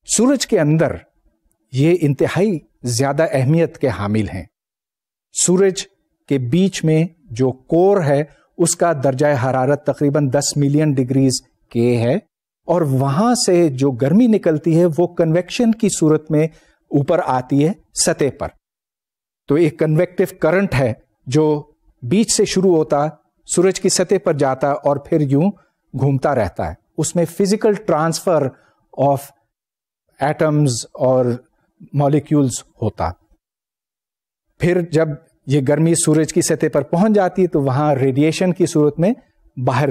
سورج کے اندر یہ انتہائی زیادہ اہمیت کے حامل ہیں. سورج کے بیچ میں جو کور ہے اس کا درجہ حرارت تقریباً 10 ملین ڈگریز کے ہے، اور وہاں سے جو گرمی نکلتی ہے وہ کنویکشن کی صورت میں اوپر آتی ہے سطح پر. تو ایک کنویکٹو کرنٹ ہے جو بیچ سے شروع ہوتا، سورج کی سطح پر جاتا اور پھر یوں گھومتا رہتا ہے. اس میں فزیکل ٹرانسفر آف ایٹمز اور مالیکیولز ہوتا. پھر جب یہ گرمی سورج کی سطح پر پہنچ جاتی ہے تو وہاں ریڈیشن کی صورت میں باہر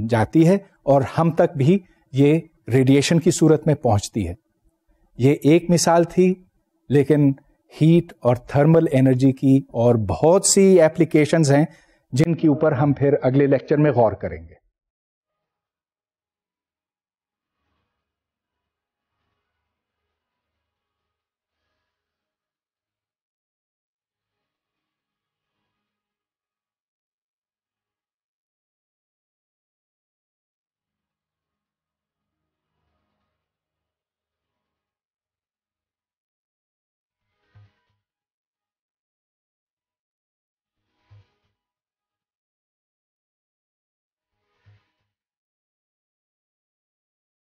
جاتی ہے، اور ہم تک بھی یہ ریڈیشن کی صورت میں پہنچتی ہے. یہ ایک مثال تھی، لیکن ہیٹ اور تھرمل انرجی کی اور بہت سی ایپلیکیشنز ہیں جن کے اوپر ہم پھر اگلے لیکچر میں غور کریں گے.